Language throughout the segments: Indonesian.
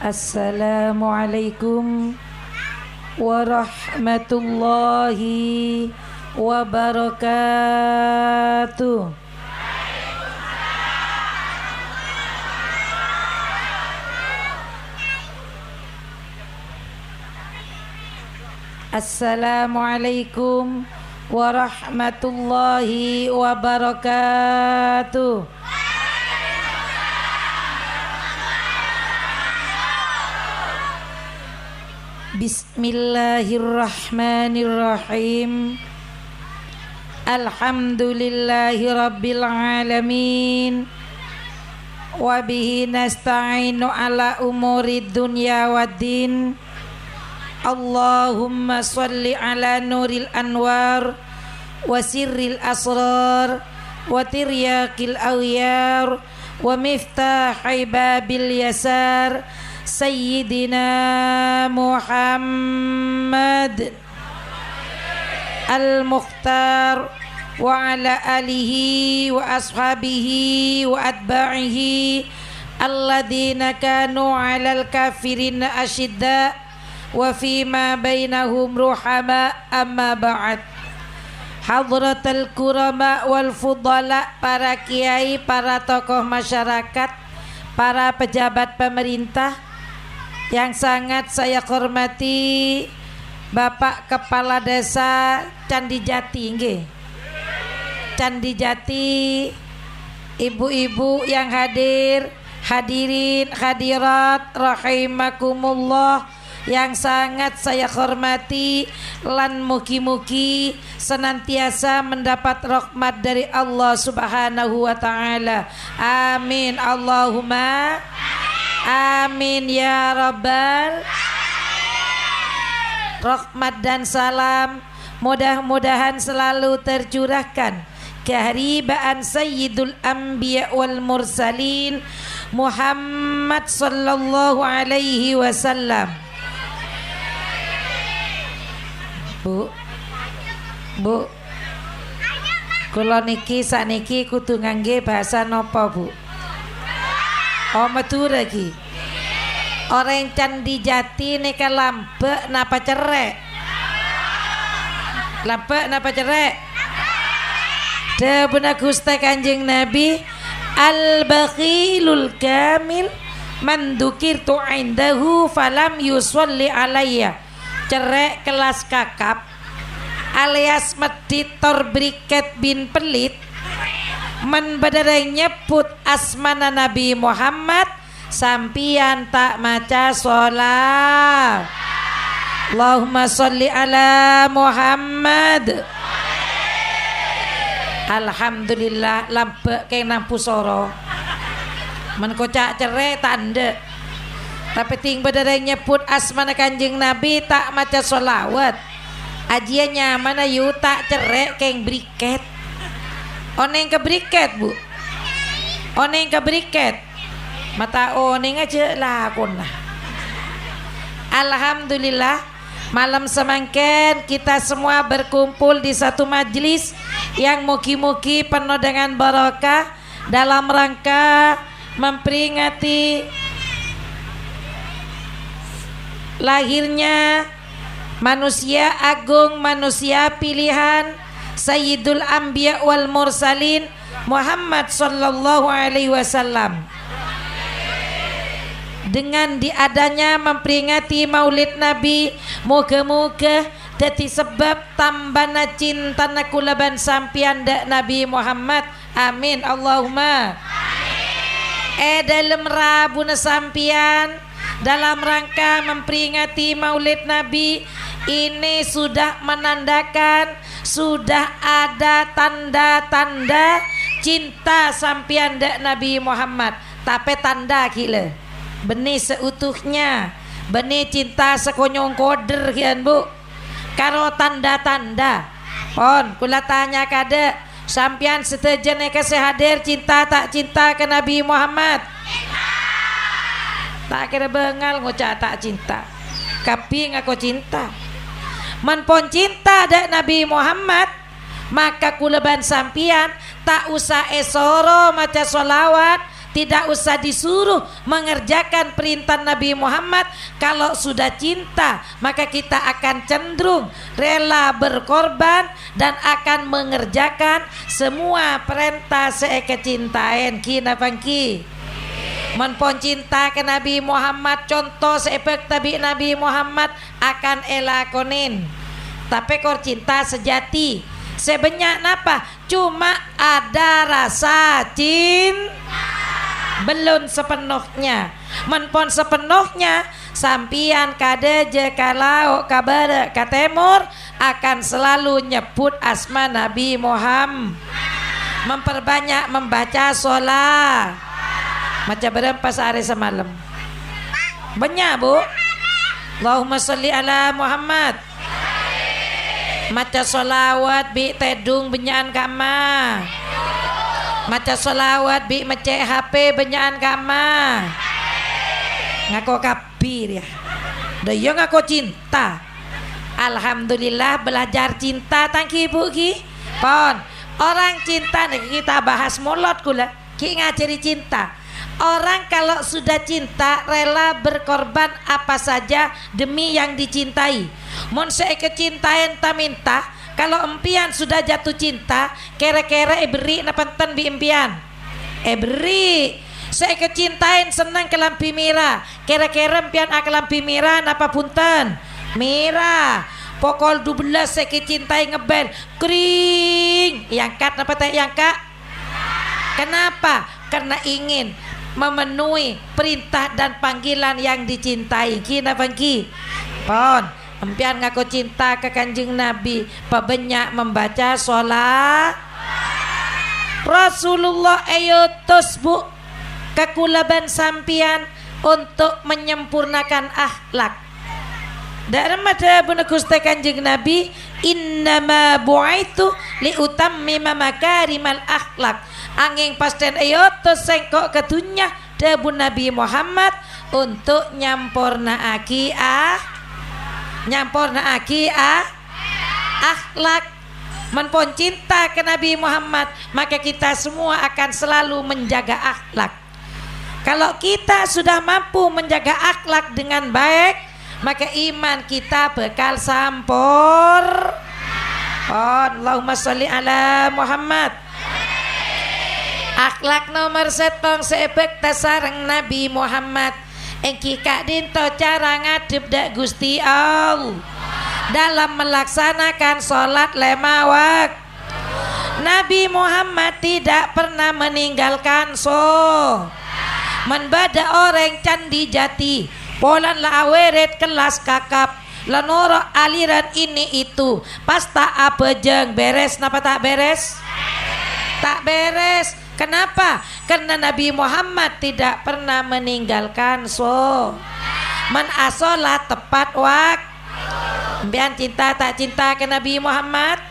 Assalamualaikum warahmatullahi wabarakatuh. Assalamualaikum warahmatullahi wabarakatuh. Bismillahirrahmanirrahim. Alhamdulillahi rabbil alamin. Wabihi nasta'inu ala umurid dunya waddin. Allahumma salli ala nuril anwar wa sirril asrar wa tiryaqil awyar wa miftahi babil yasar Sayyidina Muhammad al-Mukhtar wa ala alihi wa ashabihi wa atba'ihi alladhina kanu alal kafirina ashidda wa fima bainahum ruhama amma ba'd. Hadratal kurama wal fudala, para kiai, para tokoh masyarakat, para pejabat pemerintah yang sangat saya hormati, Bapak Kepala Desa Candi Jati nggih. Candi Jati, ibu-ibu yang hadir, hadirin hadirat rahimakumullah yang sangat saya hormati, lan mugi-mugi senantiasa mendapat rahmat dari Allah Subhanahu wa taala. Amin Allahumma amin ya rabbal. Rahmat dan salam mudah-mudahan selalu tercurahkan keharibaan Sayyidul Anbiya wal Mursalin Muhammad sallallahu alaihi wasallam. Bu, kula niki sakniki kudu ngangge bahasa napa, Bu? Oh, metu lagi. Orang Candi Jati nika lampek napa cerek? Lampek napa cerek? Dabuna Gusti Kanjeng Nabi, al-bakhilul kamil man dzukirtu indahu falam yusolli alayya. Cerek kelas kakap alias medit tor briket bin pelit men badare nyebut asmana Nabi Muhammad sampian tak maca sholawat. Allahumma sholli ala Muhammad. Alhamdulillah lampe keng nampu soro men kocak cerek tanda. Tapi ting badare nyebut asmana Kanjeng Nabi tak maca sholawat. Ajiannya mana yu tak cerek keng briket. Oneng ke briket, Bu. Oneng ke briket. Mata oneng aja lah kunah. Alhamdulillah malam semangken kita semua berkumpul di satu majlis yang mugi-mugi penuh dengan barokah dalam rangka memperingati lahirnya manusia agung, manusia pilihan Sayyidul Anbiya wal Mursalin Muhammad sallallahu alaihi wasallam. Dengan diadanya memperingati Maulid Nabi, moga-moga dadi sebab tambana cinta kulaban sampian dak Nabi Muhammad. Amin Allahumma. Dalam rabuna sampian dalam rangka memperingati Maulid Nabi ini sudah menandakan sudah ada tanda-tanda cinta sampian dak Nabi Muhammad. Tapi tanda gila benih seutuhnya, benih cinta sekonyong koder kian, Bu. Karo tanda-tanda pon kula tanya kada sampian setuju nek hadir cinta tak cinta ke Nabi Muhammad? Tak kira bengal ngucap tak cinta, tapi ngaku cinta. Menpon cinta dak Nabi Muhammad, maka kuleban sampian tak usah esoro maca sholawat, tidak usah disuruh mengerjakan perintah Nabi Muhammad. Kalau sudah cinta maka kita akan cenderung rela berkorban dan akan mengerjakan semua perintah sekecintaan kina pangki. Menpon cinta ke Nabi Muhammad, contoh seepek tabi Nabi Muhammad akan elakonin. Tapi kor cinta sejati sebanyak napa? Cuma ada rasa belum sepenuhnya. Menpon sepenuhnya sampian kade je kalau kabar katemur akan selalu nyebut asma Nabi Muhammad. Memperbanyak membaca sholat. Macam berapa sehari semalam? Banyak bu. Allahumma salli ala Muhammad. Maca solawat bi tedung benyaan kama. Maca solawat bi mecek HP benyaan kama. Ngako kapir ya. Doyo ngako cinta. Alhamdulillah belajar cinta tangki ibu ki. Pon orang cinta nih kita bahas molot kula. Ki ngajari cinta. Orang kalau sudah cinta rela berkorban apa saja demi yang dicintai. Mon kecintaan tak minta. Kalau empian sudah jatuh cinta, kere-kere beri napanten bi empian. Beri. Kecintaan senang kelampi mira. Kere-kere empian kelampi mira napa punten? Mira. Pokol 12 kecintai ngebel kring. Yangkat napa teh yangka? Kenapa? Karena ingin memenuhi perintah dan panggilan yang dicintai. Kina pangki pon empian ngaku cinta ke Kanjeng Nabi pabanyak membaca sholat. Rasulullah ayutus bu kekulaban sampian untuk menyempurnakan akhlak. Dalam mata bunda Gusti Kanjeng Nabi innama bu'aitu liutammima makarimal akhlak. Angin pasten ayotos sengkok ketunya debu Nabi Muhammad untuk nyampurna aki akhlak. Menpon cinta ke Nabi Muhammad maka kita semua akan selalu menjaga akhlak. Kalau kita sudah mampu menjaga akhlak dengan baik maka iman kita bakal sampur. Allahumma sholli ala Muhammad. Akhlak nomor setong seebek tasarang Nabi Muhammad. Engki kak dinto cara ngadep dak Gusti Allah dalam melaksanakan sholat lima waktu. Nabi Muhammad tidak pernah meninggalkan menbada orang candi jati polan la aweret kelas kakap lenoro aliran ini itu pasta apa jeng beres napa tak beres? Tak beres. Kenapa? Karena Nabi Muhammad tidak pernah meninggalkan menasolat tepat waktu. Biar cinta tak cinta ke Nabi Muhammad?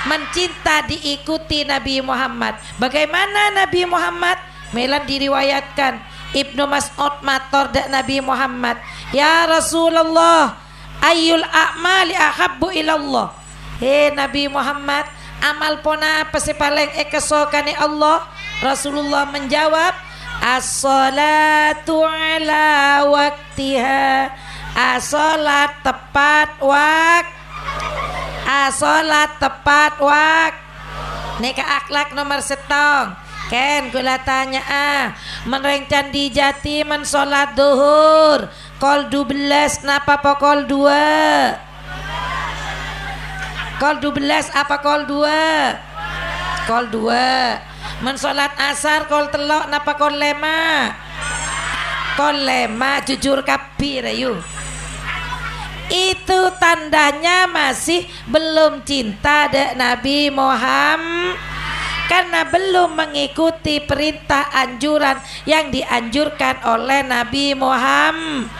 Mencinta diikuti Nabi Muhammad. Bagaimana Nabi Muhammad? Melan diriwayatkan Ibnu Mas'ud mator dak Nabi Muhammad, ya Rasulullah, ayyul a'mali ahabbu ilallah. Hei Nabi Muhammad, amal pona apa sih paling ekesokane Allah? Rasulullah menjawab, as-salatu ala waktiha. As-salat tepat waktu. As-salat tepat waktu. Nika akhlak nomor setong. Ken gula tanya merencang di jati men sholat duhur kol 12 napa pokol 2? Kol 12 apa kol 2? Kol 2. Men sholat asar kol telok napa kol 5? Kol 5 jujur kapir ayu. Itu tandanya masih belum cinta dek Nabi Muhammad, karena belum mengikuti perintah anjuran yang dianjurkan oleh Nabi Muhammad.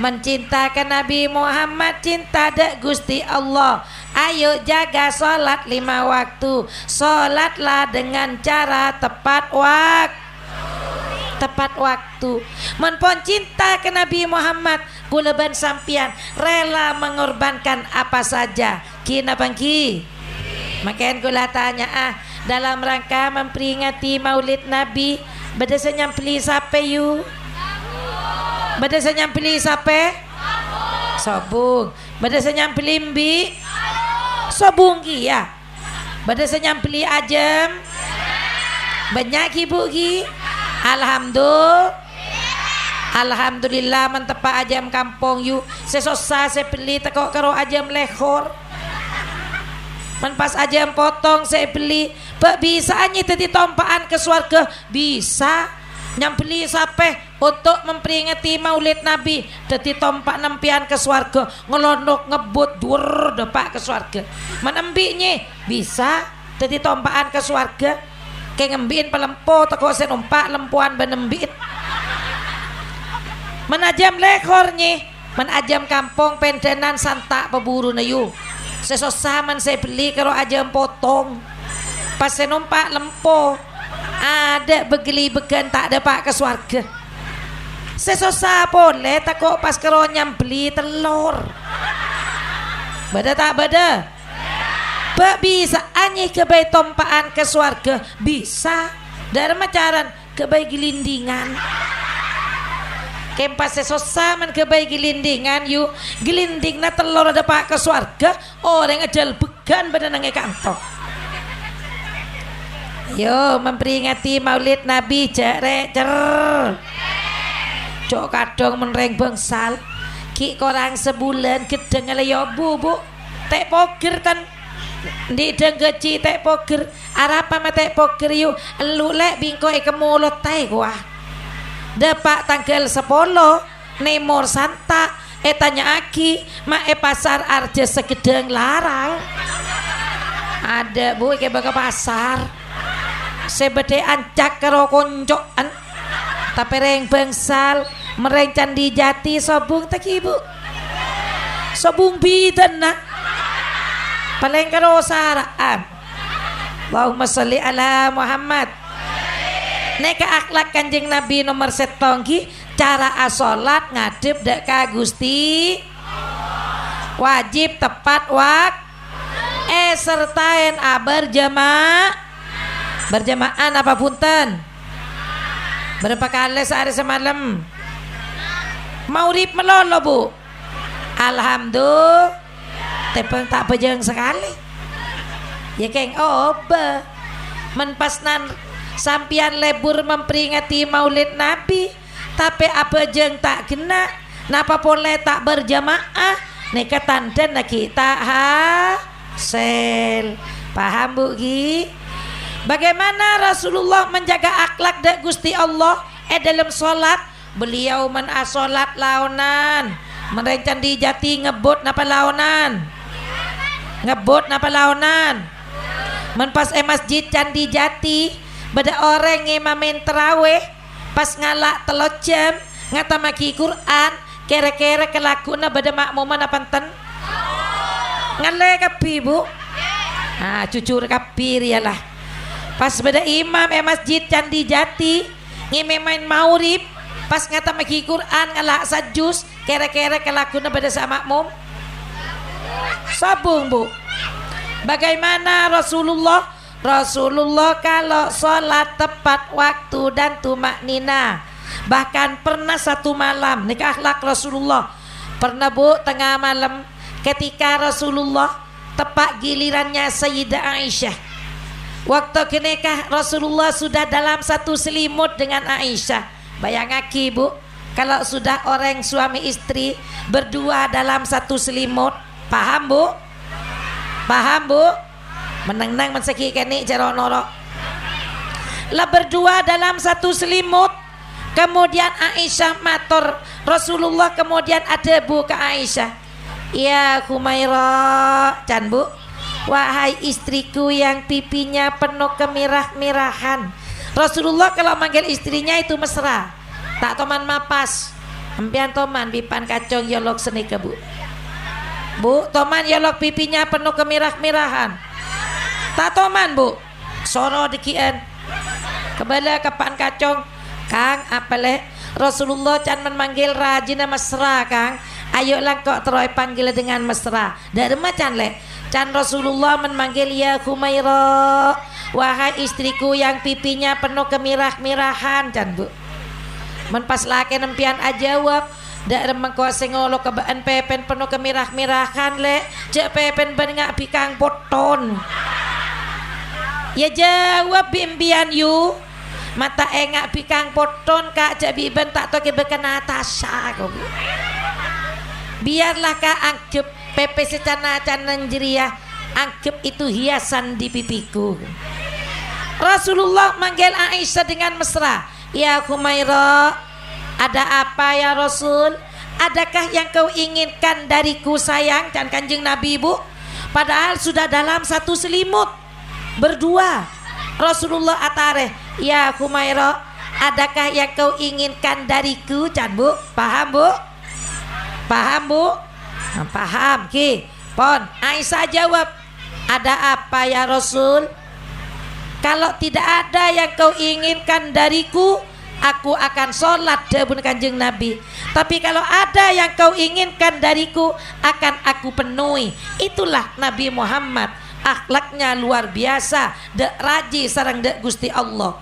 Mencintakan Nabi Muhammad cinta dek Gusti Allah. Ayo jaga sholat 5 waktu. Sholatlah dengan cara tepat waktu. Tepat waktu. Menpon cinta ke Nabi Muhammad, kuleban sampian rela mengorbankan apa saja. Kina bangki. Makanya gula tanya dalam rangka memperingati Maulid Nabi, Bada saya nyampeli sape yu. Bada saya nyampeli sape? Sabung. Bada saya nyampeli mbi? Sabung ki ya. Bada saya nyampeli ajem? Banyak ibu ki. Alhamdulillah mentepa ajam kampung yu. Sesosa saya beli teko karo ajam lehor. Men pas ajam potong saya beli. Pak bisa anyi tadi tompaan ke surga. Bisa. Nyampeli sape untuk memperingati maulid Nabi. Tadi tompak nempian ke surga. Ngelondok ngebut dur depak ke surga. Menembiknya bisa. Tadi tompaan ke surga. Kayak ngembiin pelempo teko saya numpak lempuan benembit. Menajam lekornya. Menajam kampung pendenan santak peburu nayu. Sesosaman saya beli kalau ajam potong. Pas saya numpak lempo ada begeli-began tak ada pak ke swarga. Sesosa boleh tak kok pas kalau nyambeli telur. Bada tak bada? Bak bisa aneh kebaik tompaan ke swarga. Bisa. Dari macaran kebaik gelindingan. Kempas sesosa men kebaik gelindingan yuk. Gelindingna telur ada pak ke swarga. Orang ngejal began pada nange kantong. Yo memperingati maulid Nabi jarek cer. Cok kadang menreng bangsal. Ki korang sebulan gedeng ale yo bu. Tek poker tan. Di dengeci tek poker. Arapa ma tek poker yu. Elu lek bingkoi kemulot tai gua. Depak tanggal 10 Nemor Santa. Tanya aki ma pasar arja segedeng larang. Ada bu ke baga pasar. Sebede ancak karo koncokan tapi reng bangsal mereng Candi Jati sobung tak ibu sobung bidan nak paling karo saraan. Allahumma sholli ala Muhammad. Neka akhlak Kanjeng Nabi nomor setongki cara asolat ngadep dek ka Gusti wajib tepat sertain berjamaah apa punten berapa kali sehari semalam maurib melolo bu. Alhamdulillah tepeng tak bejeng sekali ya keng oba menpasnan sampian lebur memperingati maulid Nabi tapi apa jeng tak kena napa boleh tak berjamaah neka tanda na kita sel paham bu Gi. Bagaimana Rasulullah menjaga akhlak dak Gusti Allah dalam solat beliau menasolat launan merencan di Jati ngebut napa launan menpas masjid Candi Jati beda orang ngimamin terawih pas ngalak telot jam ngata maki Quran kere-kere kelakuna beda makmuman apa enten ngale kapi bu cucur kapir yalah. Pas beda imam masjid Candi Jati ngimemain maurib pas ngata maki Quran ngalak sajus kere-kere kelakuna beda sama makmum sabung bu. Bagaimana Rasulullah kalau sholat tepat waktu dan tumak nina. Bahkan pernah satu malam nikah akhlak Rasulullah pernah bu tengah malam ketika Rasulullah tepat gilirannya Sayyidah Aisyah. Waktu kenikah Rasulullah sudah dalam satu selimut dengan Aisyah. Bayangaki bu, kalau sudah orang suami istri berdua dalam satu selimut, paham bu? Paham bu? Meneng-neng menseki keni jaro norok. Lah berdua dalam satu selimut. Kemudian Aisyah matur Rasulullah kemudian ada bu ke Aisyah. Ya Humaira, can bu. Wahai istriku yang pipinya penuh kemirah-mirahan. Rasulullah kalau manggil istrinya itu mesra. Tak toman mapas. Empian toman bipan kacong yolok senika bu. Bu, toman yolok pipinya penuh kemirah-mirahan. Tak toman bu. Soro dikian. Kebala kapan kacong. Kang apaleh Rasulullah can memanggil rajina mesra kang. Ayolah kok teroy panggil dengan mesra. Dari macan leh. Can Rasulullah memanggil ya Humaira. wahai istriku yang pipinya penuh kemirah-mirahan can Bu. Men pas laki nempian ajawab dak remengko sing ngolo kebaan pepen penuh kemirah-mirahan le cek pepen ben ngak bikang poton. Ya jawab bimbian yu mata engak bikang poton kak cek biben tak toke beken Natasha kok Bu. Biarlah kak anggap pepe secana canan jeriah anggap itu hiasan di pipiku. Rasulullah manggil Aisyah dengan mesra. Ya Humairah, ada apa ya Rasul? Adakah yang kau inginkan dariku sayang? Dan kanjeng Nabi Bu, padahal sudah dalam satu selimut berdua. Rasulullah atare, ya Humairah, adakah yang kau inginkan dariku? Can Bu, paham Bu? Paham Bu? Nah, paham ki. Pon, Aisyah jawab, ada apa ya Rasul? Kalau tidak ada yang kau inginkan dariku, aku akan sholat debun kanjeng Nabi. Tapi kalau ada yang kau inginkan dariku, akan aku penuhi. Itulah Nabi Muhammad, akhlaknya luar biasa, dek raji sareng dek Gusti Allah.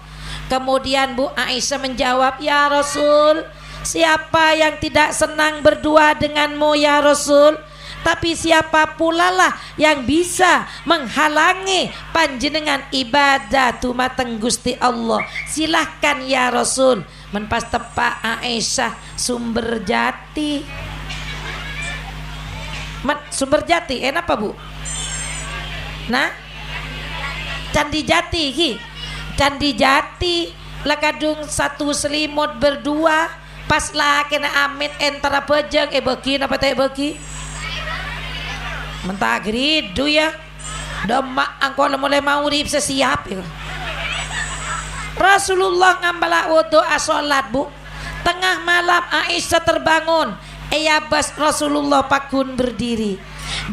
Kemudian Bu Aisyah menjawab, ya Rasul, siapa yang tidak senang berdua denganmu ya Rasul? Tapi siapa pula lah yang bisa menghalangi panjenengan ibadah tumateng Gusti Allah? Silahkan ya Rasul. Menpas tepak Aisyah sumber jati. Sumber jati enak apa Bu? Nah, Candi Jati ki. Candi Jati lah kadung satu selimut berdua. Pas lah kena amit entara bejeng beki napa teh beki? Mentah geridu ya demak angkau mulai mau urip sesiap ya. Rasulullah ngambala wudu asolat Bu. Tengah malam Aisyah terbangun. Bas Rasulullah pakun berdiri.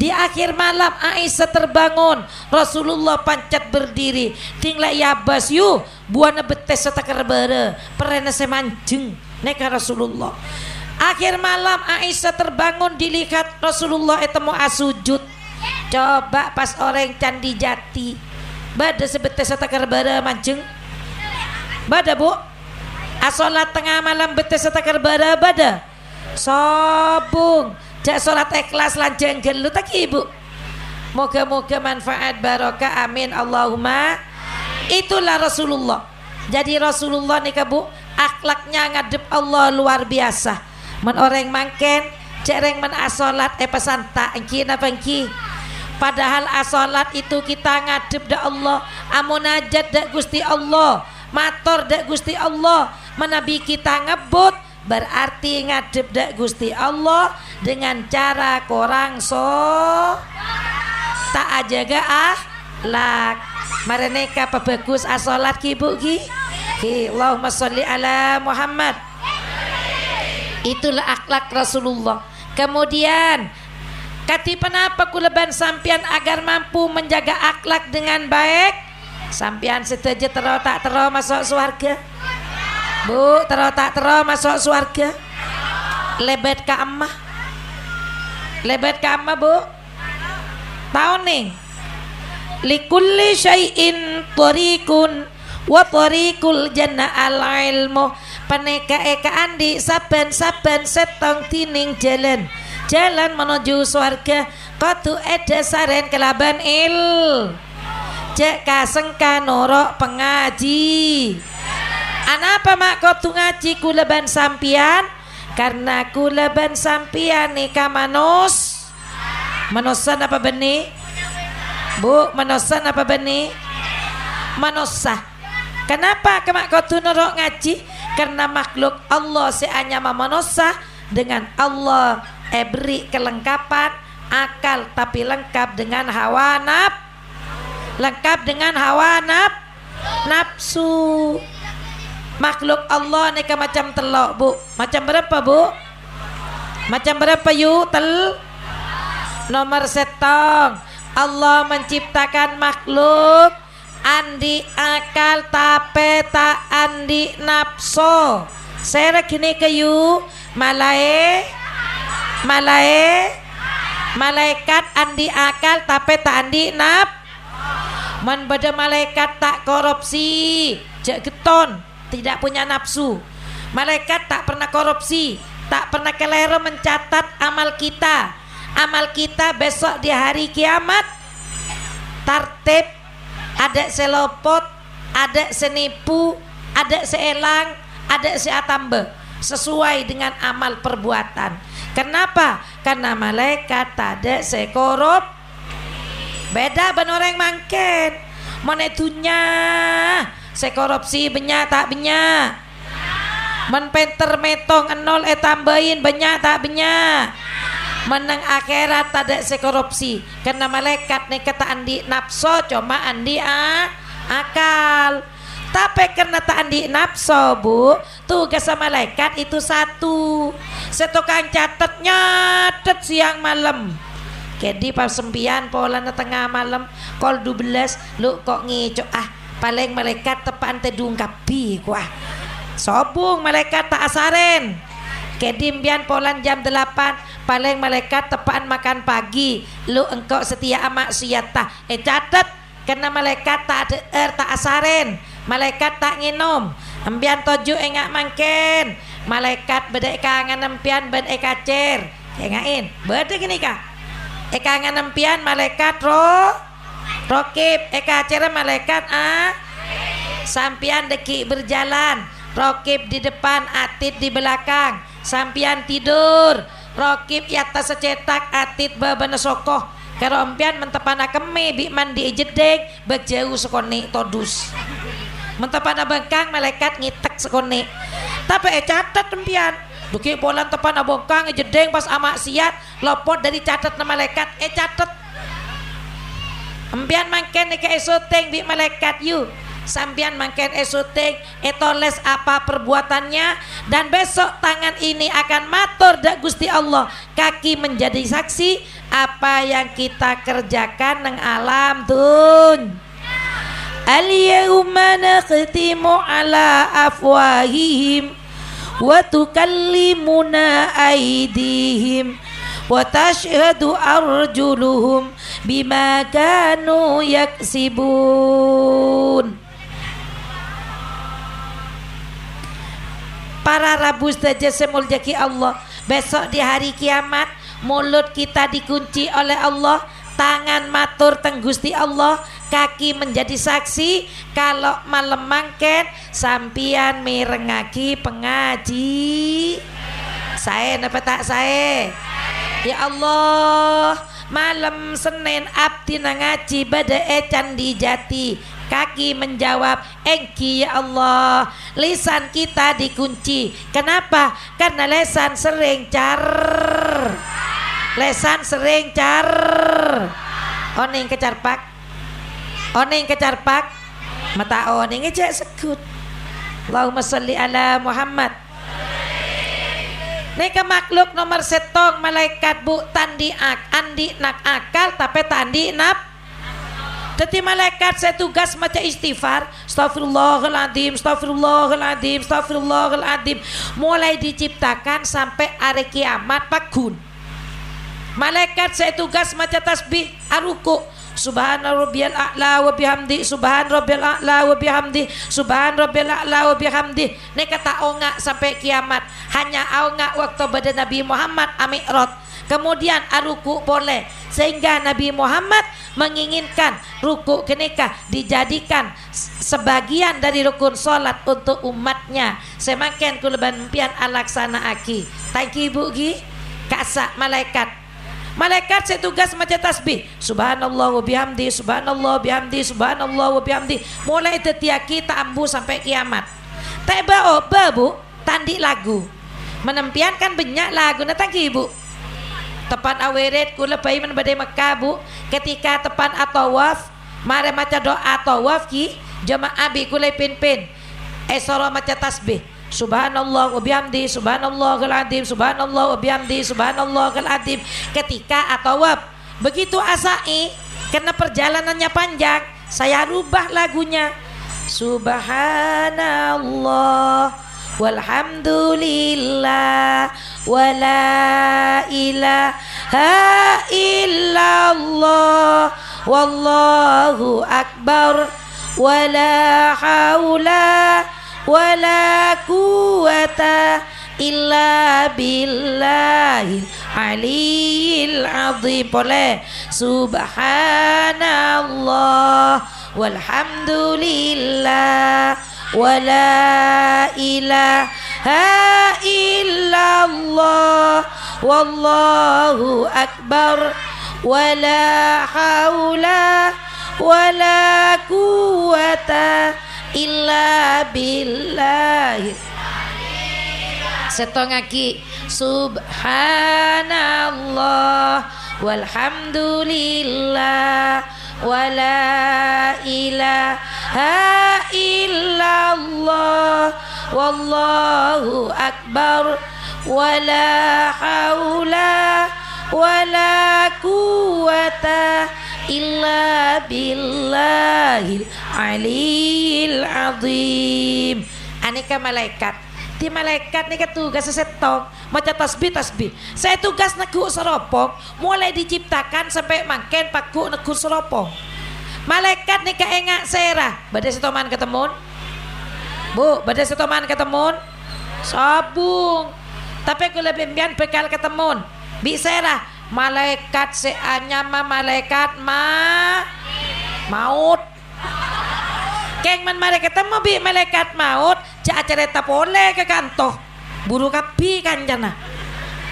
Di akhir malam Aisyah terbangun. Rasulullah pancat berdiri. Tinggal bas yu buana betes setakar bara. Perena semancing neka Rasulullah. Akhir malam Aisyah terbangun dilihat Rasulullah etemu asujud. Coba pas orang Candi Jati bada sebete setakar bara mancing. Bada Bu. Asolat tengah malam bete setakar bara bada. Sobung. Jak solat ikhlas lanjeng gelu tak Ibu. Moga-moga manfaat barokah amin Allahumma. Itulah Rasulullah. Jadi Rasulullah nih Bu, akhlaknya ngadep Allah luar biasa. Men orang mangken cereng men asolat pesan tak engki napa engki. Padahal asolat itu kita ngadep da Allah, amunajat da Gusti Allah, mator da Gusti Allah, menabi kita ngebut berarti ngadep da Gusti Allah dengan cara korang tak ajaga akhlak. Mareneka pebagus asolat ki Bu ki. Allahumma sholli ala Muhammad. Itulah akhlak Rasulullah. Kemudian kati penapa kuleban sampian agar mampu menjaga akhlak dengan baik? Sampian setuju tero tak tero masuk surga? Bu, tero tak tero masuk surga? Lebet ka emak. Lebet ka emak Bu? Tahu nih? Likulli syai'in tariqun wa tariqul jannah al-ilmu. Paneka eka andi saben-saben setong tining jalan menuju surga. Kotu eda saren kelaban cek kasengka norok pengaji. Anapa mak kotu ngaji kuleban sampian? Karena kuleban sampian nika manosan apa benih? Bu, manosan apa benih? Manosah. Kenapa kemak kotu norok ngaji? Karena makhluk Allah seanya manusia dengan Allah beri kelengkapan akal tapi lengkap dengan hawa nafsu. Makhluk Allah nika macam telok Bu. Macam berapa Bu? Macam berapa yu nomor setong. Allah menciptakan makhluk andi akal tapi tak andi nafsu. Saya gini kayu malaikat andi akal tapi tak andi Man bada malaikat tak korupsi, jak geton, tidak punya nafsu. Malaikat tak pernah korupsi, tak pernah kelero mencatat amal kita. Amal kita besok di hari kiamat tertib, ada selopot, ada senipu, ada seelang, ada seatambe, sesuai dengan amal perbuatan. Kenapa? Karena malaikat ada sekorup. Beda ben orang mangken. Monetunya sekorupsi benya tak benya. Men penter metong enol tambahin benya tak benya. Menang akhirat tak ada sekorupsi. Karena malaikat nih kata andi nafsu cuma andi akal. Tapi karena tak andi nafsu bu, tugas malaikat itu satu. Setukang catat nyatet siang malam. Jadi pas sembian pola na tengah malam kol 12 lu kok ngico paling malaikat tepaan tedung kapi kuah. Sobung malaikat tak asaren. Jadi mbian polan jam 8 paling malaikat tepaan makan pagi. Lu engkau setia amak suyata. Catat karena malaikat tak ada tak asaren. Malaikat tak nginom. Empian toju engak mangken. Malaikat bedek kangen empian ben ekacer. Engain. Bedek gini kah? Kangen empian malaikat rokib. Ekacer malaikat sampian deki berjalan. Rokib di depan, atit di belakang. Sampian tidur. Rokib atas secetak, atit babana sokoh. Kerompian mentepana keme bi mandi jedeng bejauh sekone todus. Mentepana bengkang malaikat ngitek sekone. Tapi catat tempian. Duki polan tepana bengkang jedeng pas amak siat lopot dari catat na malaikat catat. Empian mangken ke esoteng bi malaikat yu. Sampian mangken esoteng etoles apa perbuatannya dan besok tangan ini akan matur dak Gusti Allah, kaki menjadi saksi apa yang kita kerjakan nang alam tun. Al-yawma nakhtimu ala afwahihim wa tukallimuna aydihim wa tashhadu arjuluhum bima kanu yaksibun. Para rabu saja semuljaki Allah, besok di hari kiamat mulut kita dikunci oleh Allah, tangan matur teng Gusti Allah, kaki menjadi saksi kalau malam mangken sampian mirengaki pengaji. Saya napa tak saya? Ya Allah, malam Senin abdi ngaji bada candi jati. Kaki menjawab engki ya Allah. Lisan kita dikunci. Kenapa? Karena lesan sering lesan sering oning kecarpak mata oning aja sekut. Allahumma sholli ala Muhammad. Neka makhluk nomor setong malaikat bu andi nak akal tapi tandi nap. Jadi malaikat saya tugas maca istighfar, astagfirullahaladzim, astagfirullahaladzim, astagfirullahaladzim, mulai diciptakan sampai hari kiamat pakun. Malaikat saya tugas maca tasbih aruku, subhana rabbiyal a'la wa bihamdi, subhan rabbiyal a'la wa bihamdi, subhan rabbiyal a'la wa bihamdi. Ini kata onga sampai kiamat. Hanya onga waktu pada Nabi Muhammad Mi'raj. Kemudian aruku boleh, sehingga Nabi Muhammad menginginkan ruku kenika dijadikan sebagian dari rukun solat untuk umatnya. Semakin kuleban mpian alaksana aki. Thank ibu gi kasa malaikat. Malaikat saya tugas maca tasbih. Subhanallah wa bihamdi, subhanallah bihamdi, subhanallah wa bihamdi. Mulai tetiaki taambu sampai kiamat. Teba bu tandi lagu. Menempian kan banyak lagu natang ibu. Tepan aweret kula bayi men badai Mekah bu, ketika tepan atawaf mare maca doa tawaf ki jamaah bi kula pin esoro maca tasbih subhanallah wa bihamdi subhanallahul azim subhanallah wa bihamdi subhanallahul azim. Ketika atawaf begitu asai karena perjalanannya panjang saya rubah lagunya subhanallah walhamdulillah wala ilaha illallah wallahu akbar, wala haula wala quwata illa billahil aliyil azim. Boleh subhanallah walhamdulillah wala ilaha illallah wallahu akbar, wala haula wala quwata illa billahi. Setongaki subhanallah walhamdulillah wala ilaha illallah wallahu akbar, wala haula wala quwata illa billahil aliyil azim. Aneka malaikat, di malaikat nih tugas setong maca tasbih. Saya tugas neku seropong mulai diciptakan sampai mangken paku neku seropong. Malaikat nih engak serah badai setoman ketemun bu, badai setoman ketemun sabung, tapi aku lebih bian bekal ketemun bi serah malaikat seanyama malaikat maut. Keng man mari ketemu bi malaikat maut cak cerita pole ke kantor buru kapi kanjana,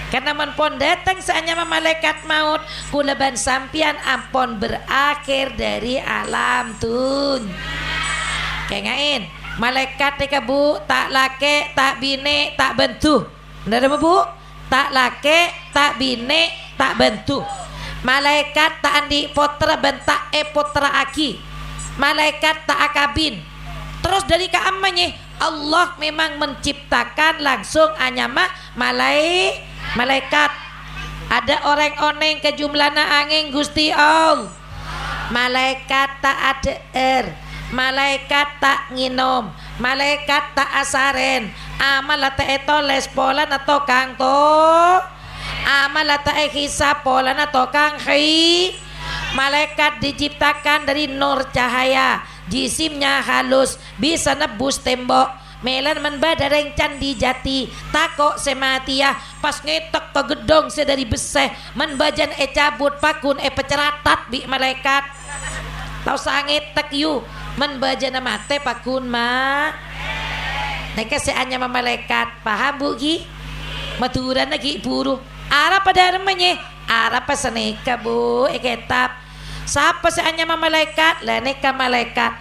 karena man pon datang seanyama malaikat maut kuleban sampian ampon berakhir dari alam tun. Kengain malaikat nika bu tak lake tak bine tak bentu, bener ada bu? Tak lake tak bine tak bentu. Malaikat tak andi potra bentak potra aki, malaikat tak akabin. Terus dari keamannya Allah memang menciptakan langsung anyama malaikat. Ada orang oneng ke jumlahna angin Gusti Allah. Malaikat tak ada malaikat tak nginom, malaikat tak asaren. Amal lata eto les polan atau kang to, amal lata hisab polan atau kang hi. Malaikat diciptakan dari nur cahaya, jisimnya halus, bisa nebus tembok. Melan menbadareng candi jati, takok sematiah, pas ngetok ke gedong sedari beseh, menbajan cabut pakun peceratat bi malaikat. Tau sangit tek yu, menbajan mate pakun ma. Neka seanya malaikat, paham bu gi? Maturan lagi buru. Arab pada remenya, Arab seneka bu, kitab. Siapa seanya malaikat? Laneka malaikat.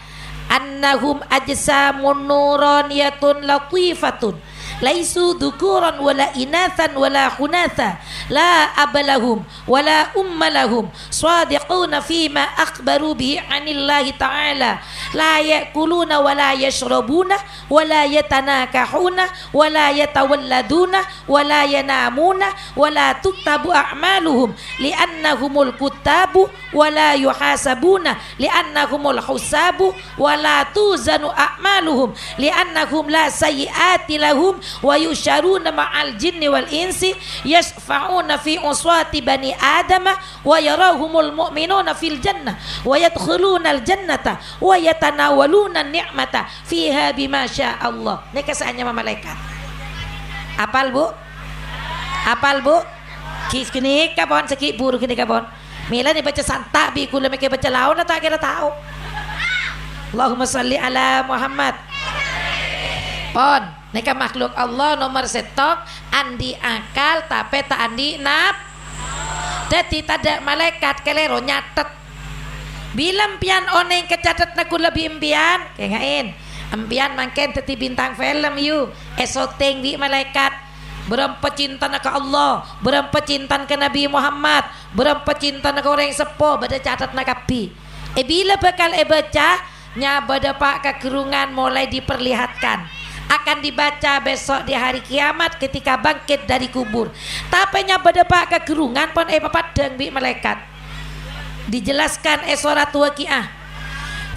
Annahum ajsamun nuraniyatun latifatun laisu dhukuran wala inathan wala khunatha la abalahum wala ummalahum sadiquna fima akhbaru bihi anillahi ta'ala la yakuluna wala yashrabuna wala yatanakahuna wala yatawalladuna wala yanamuna wala tuktabu a'maluhum li'annahumul kuttabu wala yuhasabuna li'annahumul husabu wala tuzanu a'maluhum li'annahum la sayyiati lahum wa yusharuna ma'al jinni wal insi yasfa'una fi uswati bani adama wa yarahumul mu'minuna fil jannah wa yadkhuluna al jannata wa yatanawaluna ni'mata fiha bima syaa Allah. Ini kesaannya malaikat. Apal bu? Apal bu? Kis kini kapon seki buru kini kapon. Mila ni baca santak bi kula meke baca lawan tak kira tahu. Allahumma salli ala Muhammad. Pon, neka makhluk Allah nomor setok andi akal tapi tak andi naf. Jadi tada malaikat kelero nyatet. Bila empian oneng kecatet naku lebih empian, kengain. Empian mangken teti bintang film you. Esoteng di malaikat. Berapa cinta ke Allah, berapa cinta ke Nabi Muhammad, berapa cinta ke orang sepo pada catat nakapi. Bila bakal baca nya pada pak kegerungan mulai diperlihatkan. Akan dibaca besok di hari kiamat ketika bangkit dari kubur. Tapi nya pada pak kegerungan pun papadeng bi malaikat. Dijelaskan surat waqiah.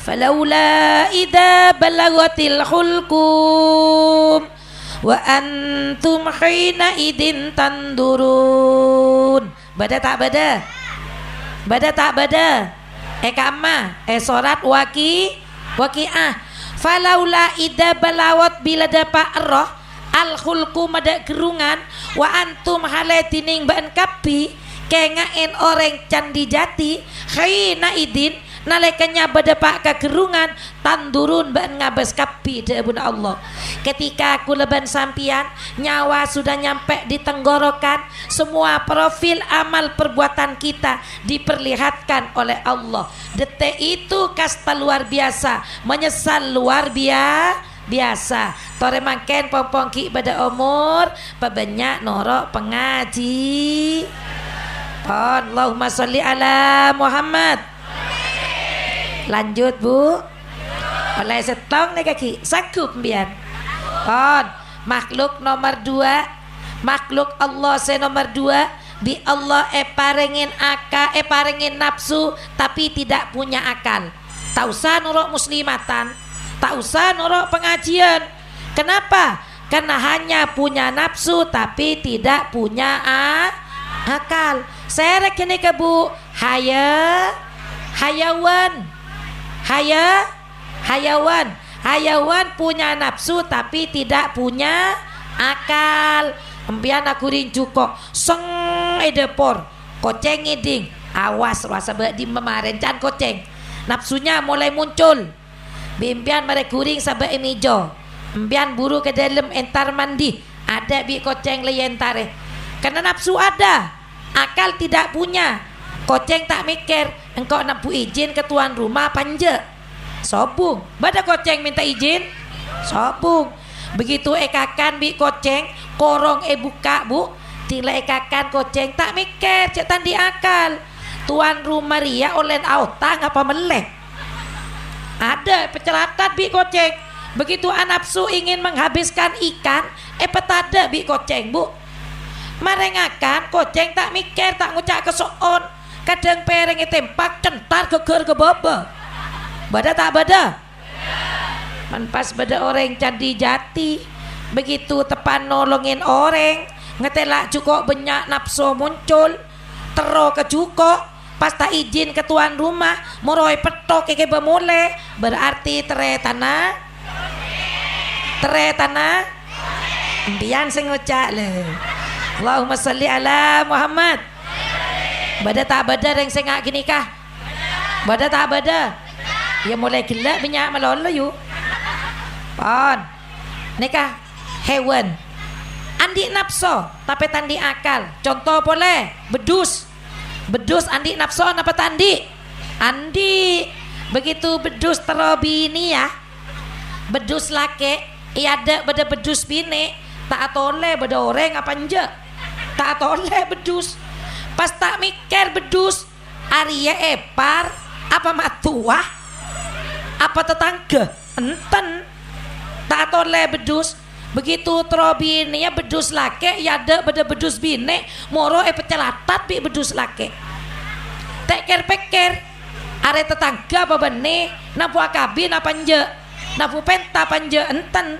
Falaula idza balagatil hulqum wa antum hina idin tandurun. Bada tak bada? Bada tak bada? kama sorat waqi'ah falaula ida balawat bila dapat roh al khulqu mada gerungan wa antum halatining ban kapi kengaen orang candi jati khayna idin nalekanya berdepak kegerungan tandurun ban ngabas kapi deubun Allah. Ketika aku leban sampian nyawa sudah nyampe di tenggorokan, semua profil amal perbuatan kita diperlihatkan oleh Allah. Detik itu kasta luar biasa, menyesal luar biasa. Tore mangken pompongki pada umur pebanyak norok pengaji. Allahumma sholli ala Muhammad. Lanjut Bu. Oleh setong nih kaki sakup biar. Makhluk nomor 2, makhluk Allah nomor 2 bi Allah parengin parengin nafsu tapi tidak punya akal. Tak usah nuruk muslimatan, tak usah nuruk pengajian. Kenapa? Karena hanya punya nafsu tapi tidak punya akal. Serek ini ke Bu, hayawan punya nafsu tapi tidak punya akal. Empian aku rincu kok seng edepor koceng iding awas rasa di kemarin can koceng nafsunya mulai muncul bimpian mereka kuring sabak emijo empian buru ke dalam entar mandi ada bi koceng leyentare karena nafsu ada akal tidak punya. Koceng tak mikir engkau nampu izin ke tuan rumah panja sobung bada koceng minta izin sobung begitu ekakan bi koceng korong buka Bu tila ekakan koceng tak mikir cetan di akal tuan rumah ria olen autang apa melek ada pecelatan bi koceng begitu nafsu ingin menghabiskan ikan petada bi koceng Bu marengakan koceng tak mikir tak ngucak kesoon kadang pereng tempak centar geger ke baba bada tak bada manpas bada orang candi jati begitu tepan nolongin orang ngetelak cukup banyak nafsu muncul tero ke cukup pas tak izin ke tuan rumah moroi petok ke bemule berarti tere tanah impian sing ngucak le Allahumma sholli ala Muhammad. Bada tak bada yang sengak gini kah? Bada tak bada? Ya mulai gelap banyak melolo yuk. Nikah hewan. Andi nafsu tapi tandi akal. Contoh boleh bedus andi nafsu apa tandi? Andi begitu bedus terobi ini ya. Bedus laki ada beda bedus bini tak atole beda orang apa nje tak atole bedus. Pas tak mikir bedus Arya epar apa matuah apa tetangga enten tak toleh bedus begitu trobi ini ya bedus laki ya ada beda bedus bine moro pecelatat bi bedus laki teker peker are tetangga apa bene napu akabin apa nje napu penta panje enten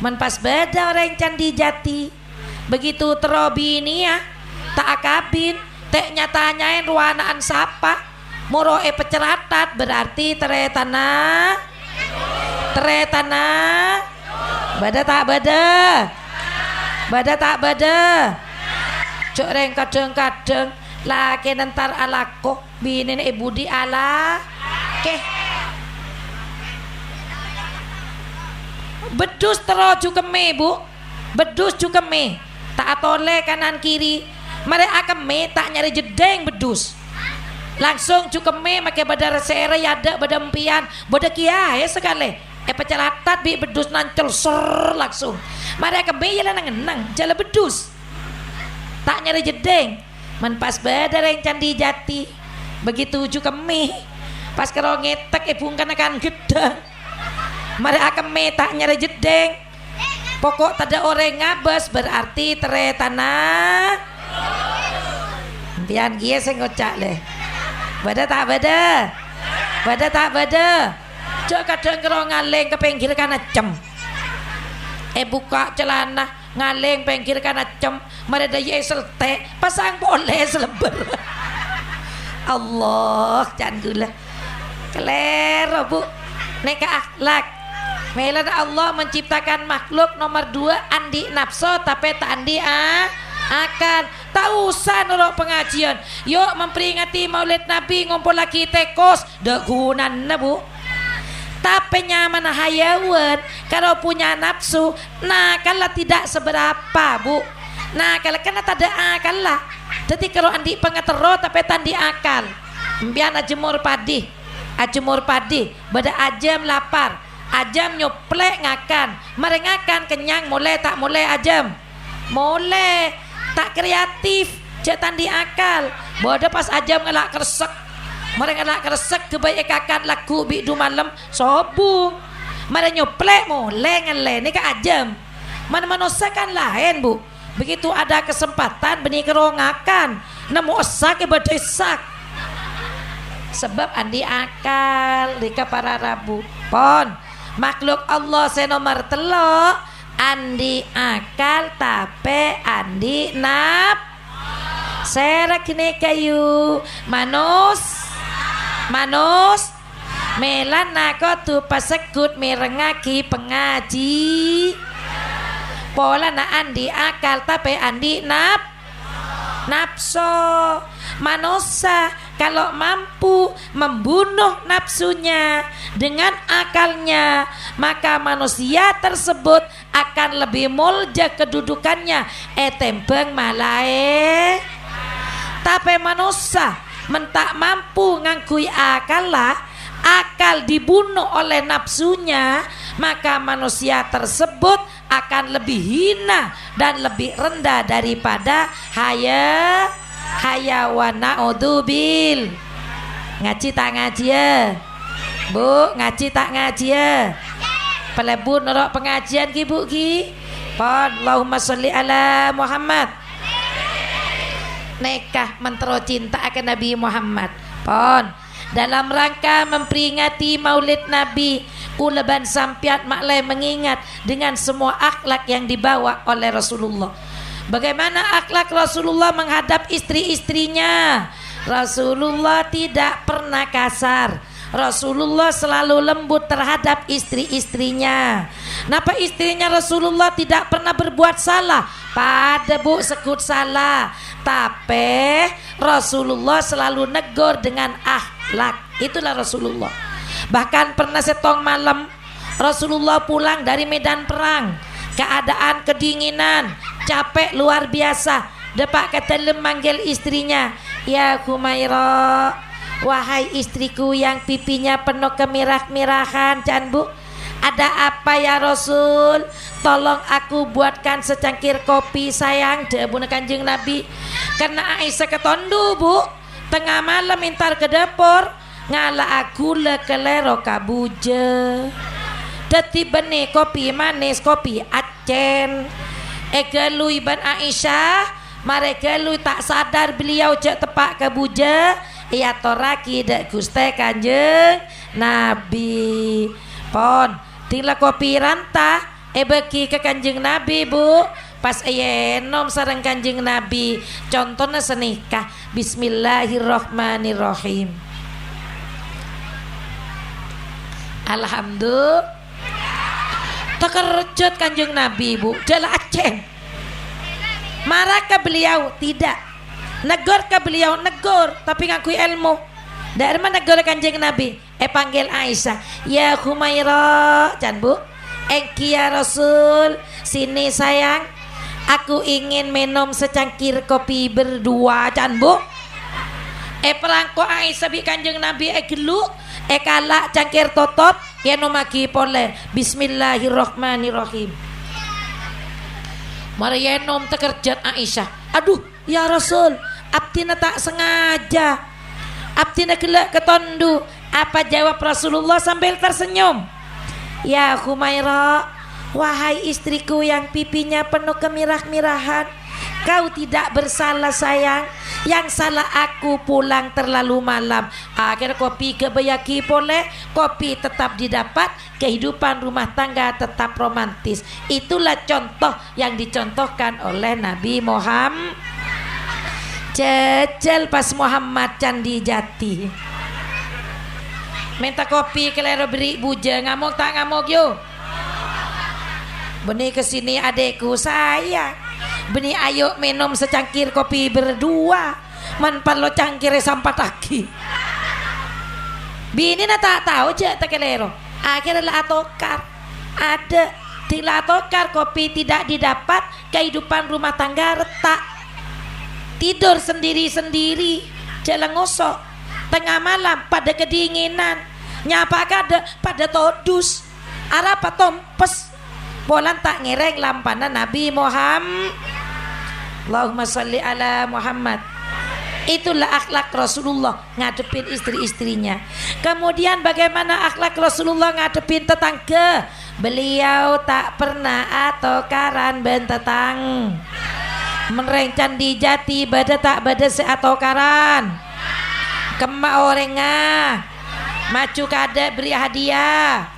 menpas beda orang candi jati begitu trobi ini ya tak akabin tek nyatanyain ruanaan sapa moro peceratat berarti tere tanah bada tak bada cok reng kadang laki nentar alako binin ibu di ala ke bedus tero cukeme Bu bedus cukeme tak atole kanan kiri mereka keme tak nyari jedeng bedus langsung cukeme make badar sere yada badampian boda kiai sekali pecelatat bi bedus nancel ser langsung mereka keme ya nang jala bedus tak nyari jedeng menpas badar yang candi jati begitu cukeme pas kero ngetek bungkan akan gedang mereka keme tak nyari jedeng pokok tada orang ngabas berarti tere tanah Pian gie sing ngocak le. Bada tak bada. Cok kadang kero ngaleng ke pinggir kana cem. Buka celana ngaleng pinggir kana cem. Mereda ye selte pasang boleh seleber. Allah jangan gula kelero bu neka akhlak melan Allah menciptakan makhluk nomor 2 andi nafsu tapi tak andi akan tak usah nurut pengajian yuk memperingati maulid nabi ngumpul lagi tekos dak gunana bu tapi nyaman hayawan kalau punya nafsu nah kalau tidak seberapa bu nah kalau kena tak ada akal lah jadi kalau andi pengetero tapi tandi akal biar ajemur padi beda ajam lapar ajam nyoplek ngakan merengakan kenyang mulai tak mulai ajam mulai tak kreatif cek tandi akal bodoh pas ajam ngelak keresek mereka ngelak keresek kebaikakan laku bidu malam sobung mereka nyoplek mulai ngele ini ke ajam mana manusia kan lain bu begitu ada kesempatan benih kerongakan nemu esak ibadah sebab andi akal dika para rabu pon makhluk Allah senomor telok andi akal tapi andi nap serak ini kayu manus melan nako tu pasekut merengaki pengaji pola na andi akal tapi andi nafsu manusia kalau mampu membunuh nafsunya dengan akalnya maka manusia tersebut akan lebih mulja kedudukannya tembeng malae tapi manusia mentak mampu ngangkui akal dibunuh oleh nafsunya maka manusia tersebut akan lebih hina dan lebih rendah daripada hayawan naudzubil ngaji tak ngaji ya bu ngaji tak ngaji ya pelebu norok pengajian ki bu ki pon Allahumma sholli ala Muhammad nekah mentero cinta akan Nabi Muhammad pon dalam rangka memperingati maulid Nabi kuleban sampiat maklai mengingat dengan semua akhlak yang dibawa oleh Rasulullah. Bagaimana akhlak Rasulullah menghadap istri-istrinya? Rasulullah tidak pernah kasar. Rasulullah selalu lembut terhadap istri-istrinya. Kenapa istrinya Rasulullah tidak pernah berbuat salah? Pada bu sekut salah. Tapi Rasulullah selalu negur dengan akhlak. Itulah Rasulullah. Bahkan pernah setong malam Rasulullah pulang dari medan perang, keadaan kedinginan, capek luar biasa. Depak ketelem manggil istrinya, ya Humaira, wahai istriku yang pipinya penuh kemirah-mirahan, can bu, ada apa ya Rasul? Tolong aku buatkan secangkir kopi sayang, debuna Kanjeng Nabi. Karena Aisyah ketondu bu, tengah malam mintar ke dapur, ngala aku le kelero kabuja. Dati bene kopi manis, kopi acen. Egelui ban Aisyah, mereka lui tak sadar beliau cek tepak kabuja. Ia toraki dek Guste Kanjeng Nabi. Pon, tinggal kopi rantah. Bagi ke Kanjeng Nabi bu. Pas enom sareng Kanjeng Nabi. Contohnya senikah. Bismillahirrahmanirrahim. Alhamdulillah. Terkejut Kanjeng Nabi bu. Jala acen. Marah ke beliau? Tidak. Negor ke beliau? Negor. Tapi ngakui ilmu. Dari mana negor Kanjeng Nabi? Panggil Aisyah. Ya Humaira. Can bu. Engki ya Rasul. Sini sayang. Aku ingin minum secangkir kopi berdua. Can bu. Perangko Aisyah bi Kanjeng Nabi gelu. Kalak cangkir totot. Ya nomaki pole. Bismillahirrahmanirrahim. Marienom terkerjat Aisyah. Aduh ya Rasul, abtina tak sengaja, abtina gelak ketondu. Apa jawab Rasulullah sambil tersenyum? Ya Humaira, wahai istriku yang pipinya penuh kemirah-mirahan, kau tidak bersalah sayang. Yang salah aku pulang terlalu malam. Akhirnya kopi kebayaki boleh, kopi tetap didapat, kehidupan rumah tangga tetap romantis. Itulah contoh yang dicontohkan oleh Nabi Muhammad. Cecel pas Muhammad Candi Jati. Minta kopi kelero beri buja, ngamuk tak ngamuk yuk. Beni kesini adekku saya. Beni ayo minum secangkir kopi berdua. Manpan lo cangkir sampai lagi. Bini na tak tahu je tak kelero. Akhirnya atokar. Ada tila atokar kopi tidak didapat, kehidupan rumah tangga retak. Tidur sendiri-sendiri, jalan ngosok, tengah malam pada kedinginan, nyapa kada pada todus, arapa tompes, bolan tak ngereng lampanan Nabi Muhammad. Allahumma salli ala Muhammad. Itulah akhlak Rasulullah ngadepin istri-istrinya. Kemudian bagaimana akhlak Rasulullah ngadepin tetangga? Beliau tak pernah atokaran bentetang. Menreng Candi Jati bada tak bada seatokaran. Kemak orangnya maju kada beri hadiah.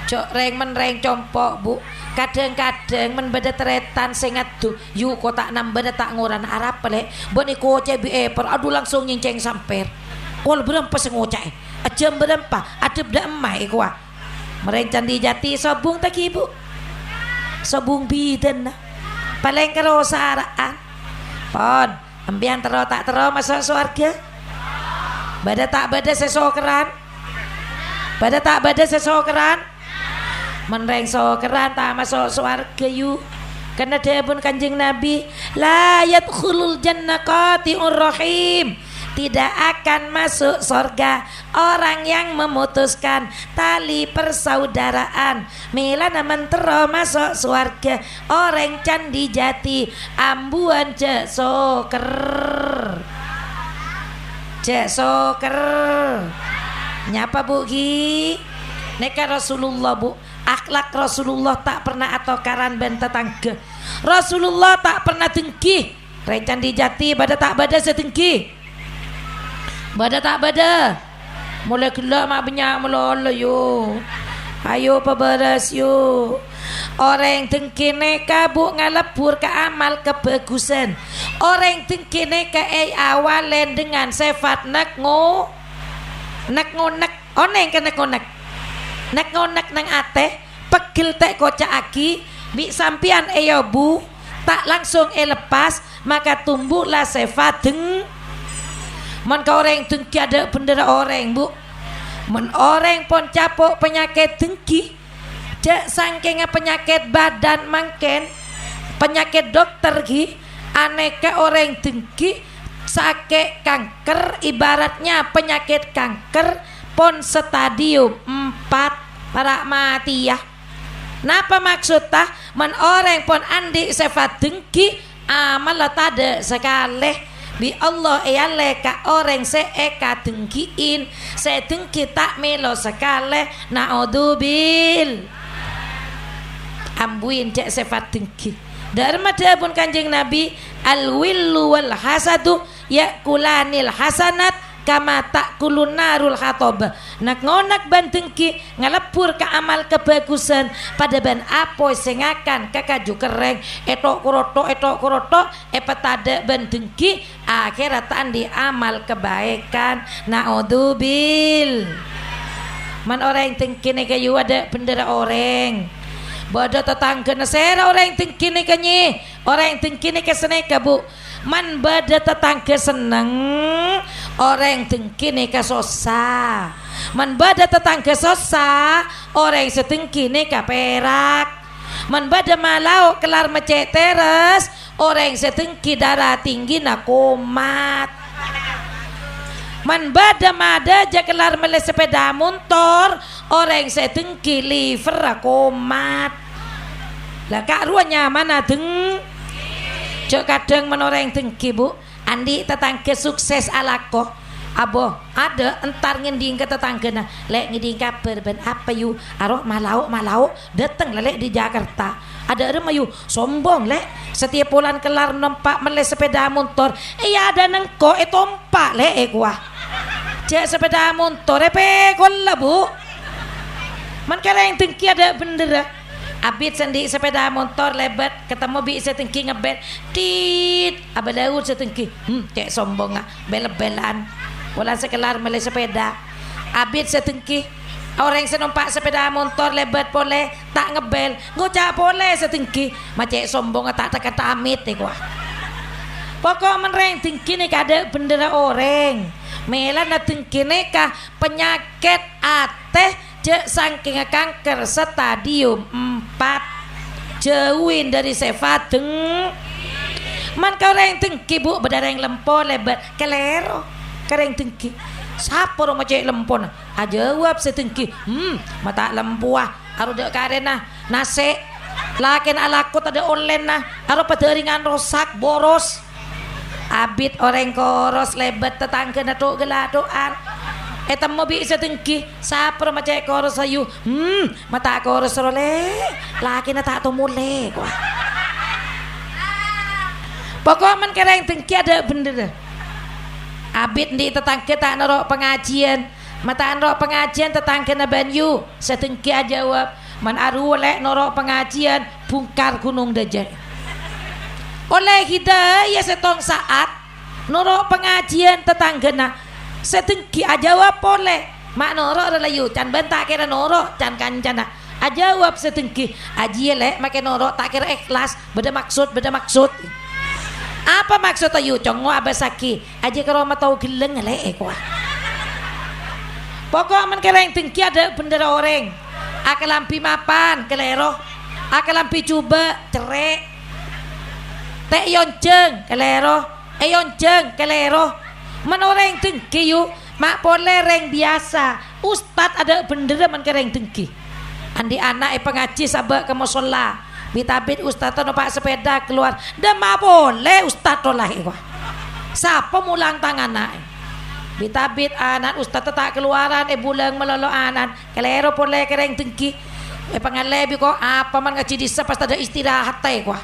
Cok reng menreng compok bu. Kadang-kadang men bada teretan sengat tu. Yu ko tak nam bada tak ngoran Arab pelek. Boni ko cebi per adu langsung nyinceng samper. Kol berempa sengocai. Ajem berempa adep da emai kuah. Menreng Candi Jati sobung tak ibu. Sobung bidan nah. Paling karo saraan pon ambian tero tak tero masuk surga. Bada tak bada sesokeran. Bada tak bada sesokeran. Menreng sokeran tak masuk surga yu. Karena dia pun kanjeng Nabi la yadkhulul jannah qati'ur rahim. Tidak akan masuk surga orang yang memutuskan tali persaudaraan. Milana mentero masuk surga orang Candi Jati ambuan cek soker. Cek soker. Nyapa bu ki? Neka Rasulullah bu. Akhlak Rasulullah tak pernah atokaran ben tetangga. Rasulullah tak pernah dengki. Ren Candi Jati bada tak bada sedengki. Bada tak bada. Mulai gelap mak banyak melolo yo. Ayo peberes yo. Orang tengkine kabuk ngalapur ke amal kebagusan. Orang tengkine ke awalen dengan sifat nek ngonek. Oneng ke nek ngonek. Nek ngonek nang ate pegel tek kocak aki bi sampian bu tak langsung lepas maka tumbuhlah sifat Men ka orang dengki ada bendera orang bu. Men orang pun capok penyakit dengki. Cek sangking penyakit badan mangken. Penyakit dokter ki. Aneka orang dengki. Sakit kanker ibaratnya penyakit kanker pon stadium 4 para mati ya. Napa maksudnya? Men orang pun andi sifat dengki amal tada sekali. Bi Allah leka orang seeka dengkiin se dengki tak melo sekali naudzubil ambuin cek sifat dengki. Darmada pun kanjeng Nabi al-willu wal hasadu yakulanil hasanat kama takulun narul khatob. Nak ngonak ban dengki ngalapur ke amal kebagusan pada ban apoy sengakan kakaju kereng etok kuroto epetade ban dengki akhirat andi amal kebaikan naudzubil. Man orang dengki ne kayu ada bendera orang. Bodoh tetangga nesera orang dengki ne kanyi. Orang dengki ne keseneka bu. Man bada tetangga seneng orang dengki ne kasosa. Man bada tetangga sosa orang sedengki ne kaperak. Man bada malau kelar mecek teres orang sedengki darah tinggi na komat. Man bada mada kelar mele sepeda motor orang sedengki liver komat. Lah kak ruanya mana deng? Cok kadang menoreng dengki bu. Andi tetangga sukses alako abo ada entar ngending ke tetangga na lek ngeding kabar ben apa yu aroh malau dateng lek di Jakarta ada mayu sombong lek setiap bulan kelar nempak mele sepeda motor iya ada nengko tompak lek kuah cek sepeda motor pe kolla bu man kala yang dengki ada bendera Abid sendi sepeda motor lebat ketemu bi setengki ngebet tit abadaud setengki cek sombong bel-belan wala sekelar mele sepeda abid setengki orang senumpak sepeda motor lebat boleh tak ngebel ngocak boleh setengki macek sombong tak kata amit kuah pokok menreng tingki nih kada bendera orang melan na tingki nih kah penyakit ateh cek saking kanker stadium 4 jauhin dari sefateng man kau reng tengki bu berdareng lempo lebat kelero kereng tengki siapa orang macam lempo na jawab setengki mata lempuah aru dek karena nase lakin alakut ada online na aru padaringan rosak boros abid orang koros lebat tetangga na tok geladoan mau bisa tengki sapro macam koros sayu mata koros role laki na tak mule pokok man kereng tengki ada bener abid di tetangga tak narok pengajian mata narok pengajian tetangga na banyu setengki aja jawab man aru oleh narok pengajian bungkar gunung dajjal oleh hidayah setong saat narok pengajian tetangga na setengki ajawab boleh mak norok relayu can bentak kira norok can kancana ajawab setengki aji lek make norok tak kira ikhlas beda maksud apa maksud ayu congo abasaki aji kalau matau geleng lek kuah pokok men kira yang tengki ada bendera orang akalampi mapan kelero akalampi coba cerek tek yonceng kelero yonceng kelero menoreng tengki yuk mak boleh reng biasa ustad ada bendera men kereng tengki andi anak pengaji sabak ke musola bitabit ustad tu numpak sepeda keluar dah mak boleh ustad tu lah siapa mulang tangan anak bitabit anak ustad tu tak keluaran bulang melolo anak kelero boleh kereng tengki pengalebi kok apa man ngaji disa pas ada istirahat teh kuah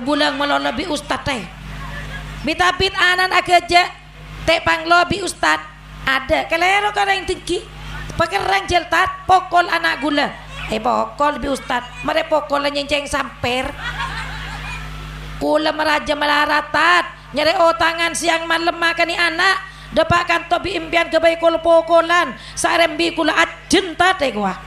bulang melolo bi ustad teh bitabit anak aja tek panglobi ustad ada kelero kareng tinggi pakai rang jeltat pokol anak gula pokol bi ustad mere pokol nyenceng samper kula meraja melaratat nyere tangan siang malam makan anak depakan tobi impian kebaik kol pokolan sarembi kula ajen tate gua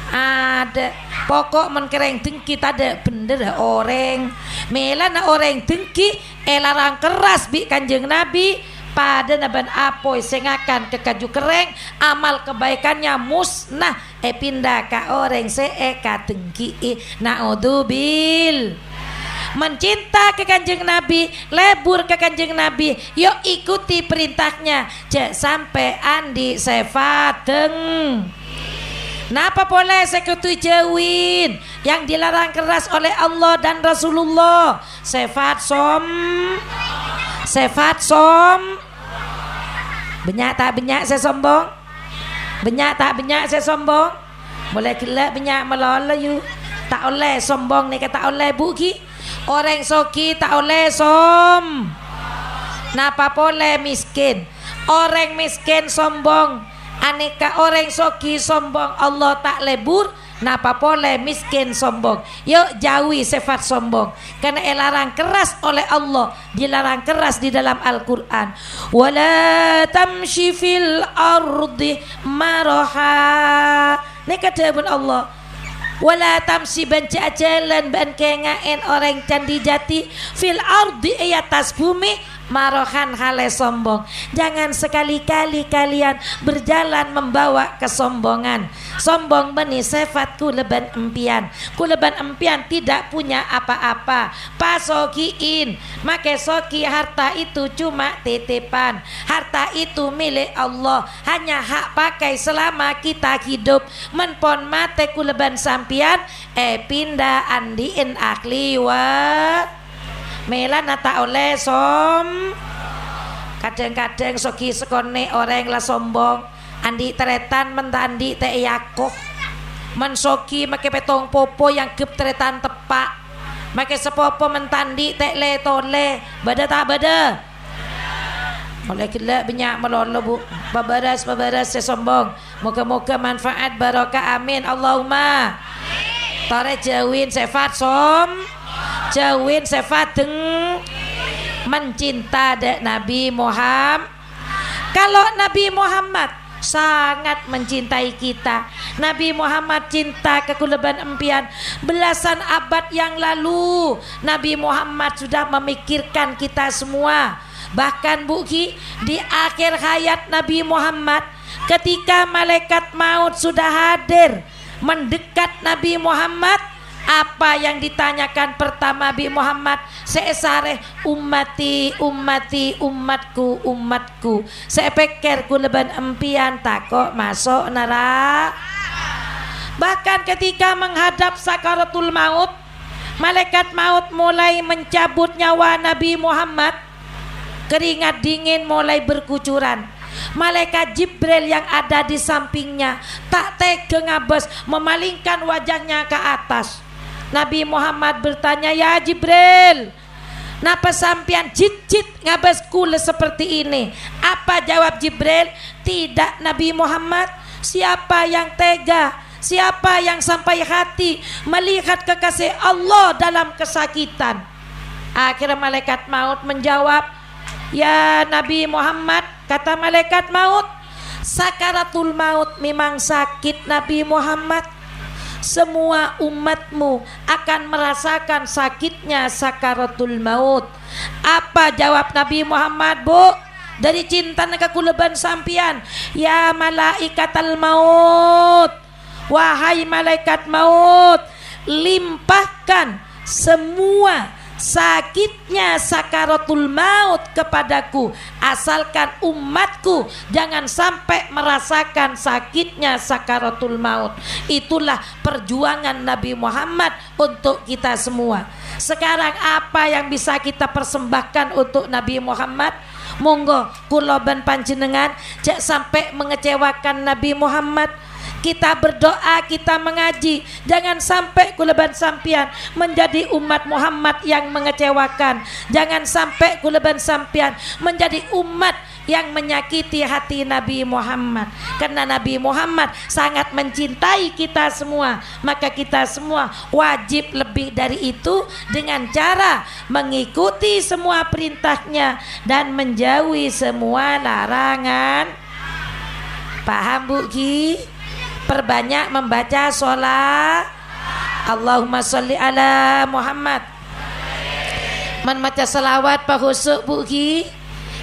ada pokok menkereng tinggi tada bener orang melana orang tinggi larang keras bi kanjeng nabi pada naban apoy sengakan ke kaju kereng amal kebaikannya musnah pindah ke orang seeka tengki naudzubil mencinta ke kanjeng nabi lebur ke kanjeng nabi yuk ikuti perintahnya cek sampai andi sefateng napa boleh sekutui jauhin yang dilarang keras oleh Allah dan Rasulullah sifat som benyak tak benyak saya sombong benyak tak benyak saya sombong boleh gelap benyak melolo you tak oleh sombong ni kata oleh buki orang soki tak oleh napa boleh miskin orang miskin sombong aneka orang soki sombong Allah tak lebur napa boleh miskin sombong yuk jauhi sifat sombong karena larang keras oleh Allah dilarang keras di dalam Al-Quran wala tamshi fil ardi maraha ini kata Allah wala tamshi banca jalan ban kengain orang candi jati fil ardi atas bumi marohan hale sombong jangan sekali-kali kalian berjalan membawa kesombongan sombong beni sifat kuleban empian tidak punya apa-apa pasokiin make soki harta itu cuma titipan harta itu milik Allah hanya hak pakai selama kita hidup menpon mate kuleban sampian pindah andiin akliwa melan nata oleh kadang-kadang soki sekone orang lah sombong andi teretan mentandi te yakoh mensoki make petong popo yang gep teretan tepak make sepopo mentandi te le tole bada tak bada oleh gila banyak melolo bu babaras saya sombong moga-moga manfaat barokah amin Allahumma Tore jauhin sifat jauhin sifat mencinta dek Nabi Muhammad. Kalau Nabi Muhammad sangat mencintai kita, Nabi Muhammad cinta kekuleban empian belasan abad yang lalu. Nabi Muhammad sudah memikirkan kita semua. Bahkan Bu Ki, di akhir hayat Nabi Muhammad, ketika malaikat maut sudah hadir mendekat Nabi Muhammad, apa yang ditanyakan pertama Nabi Muhammad? Seesare ummati ummati umatku umatku. Saya pikir kuleban empian takok masuk neraka. Bahkan ketika menghadap sakaratul maut, malaikat maut mulai mencabut nyawa Nabi Muhammad. Keringat dingin mulai berkucuran. Malaikat Jibril yang ada di sampingnya tak tega ngabes memalingkan wajahnya ke atas. Nabi Muhammad bertanya, "Ya Jibril, napa sampian cicit ngabes kule seperti ini?" Apa jawab Jibril? "Tidak Nabi Muhammad, siapa yang tega, siapa yang sampai hati melihat kekasih Allah dalam kesakitan?" Akhirnya malaikat maut menjawab, "Ya Nabi Muhammad," kata malaikat maut, "sakaratul maut memang sakit Nabi Muhammad. Semua umatmu akan merasakan sakitnya sakaratul maut." Apa jawab Nabi Muhammad, Bu? Dari cinta kekuleban sampian, "Ya malaikatal maut, wahai malaikat maut, limpahkan semua sakitnya sakaratul maut kepadaku, asalkan umatku jangan sampai merasakan sakitnya sakaratul maut." Itulah perjuangan Nabi Muhammad untuk kita semua. Sekarang apa yang bisa kita persembahkan untuk Nabi Muhammad? Monggo kula ben panjenengan jak sampai mengecewakan Nabi Muhammad. Kita berdoa, kita mengaji, jangan sampai kuleban sampian menjadi umat Muhammad yang mengecewakan. Jangan sampai kuleban sampian menjadi umat yang menyakiti hati Nabi Muhammad. Karena Nabi Muhammad sangat mencintai kita semua, maka kita semua wajib lebih dari itu dengan cara mengikuti semua perintahnya dan menjauhi semua larangan. Paham Bu Ki? Perbanyak membaca sholat. Allahumma sholli ala Muhammad. Membaca selawat pahusuk Bu Ki.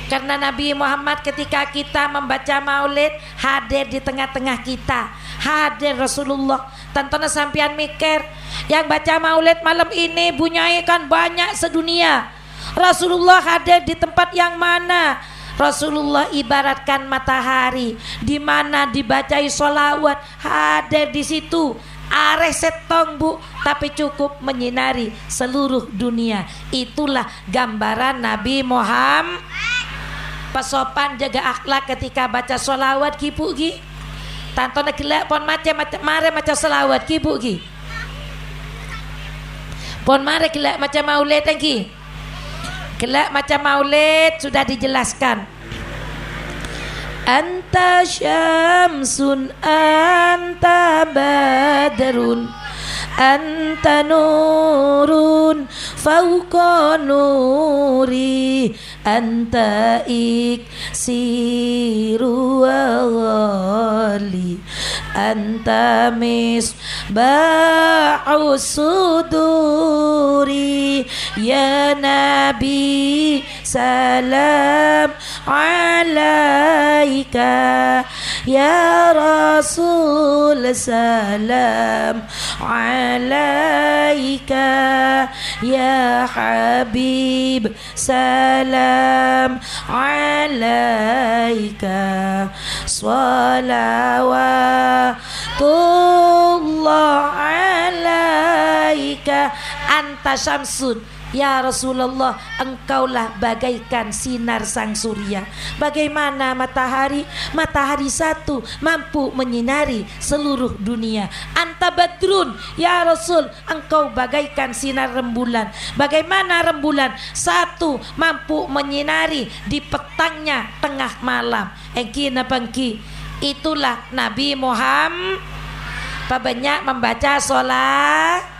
Karena Nabi Muhammad ketika kita membaca maulid hadir di tengah-tengah kita. Hadir Rasulullah. Tantona sampian mikir, yang baca maulid malam ini bunyai kan banyak sedunia. Rasulullah hadir di tempat yang mana? Rasulullah ibaratkan matahari, di mana dibacai sholawat, hadir di situ. Areh setong Bu, tapi cukup menyinari seluruh dunia. Itulah gambaran Nabi Muhammad. Pasopan jaga akhlak ketika baca sholawat ki Bu ki. Tantona gelak pon mare maca sholawat ki Bu ki. Pon mare gelak maca maulid ki. Kelak macam maulid sudah dijelaskan. Anta syamsun anta badrun anta nurun fauqa nuri anta iksiru wali anta misbahu suduri ya nabi salam alaika ya rasul salam alaika ya habib salam alaika salawatullah alaika anta syamsun. Ya Rasulullah, engkaulah bagaikan sinar sang surya. Bagaimana matahari? Matahari satu mampu menyinari seluruh dunia. Anta badrun, ya Rasul, engkau bagaikan sinar rembulan. Bagaimana rembulan? Satu mampu menyinari di petangnya tengah malam. Engki napangki. Itulah Nabi Muhammad. Banyak membaca sholat.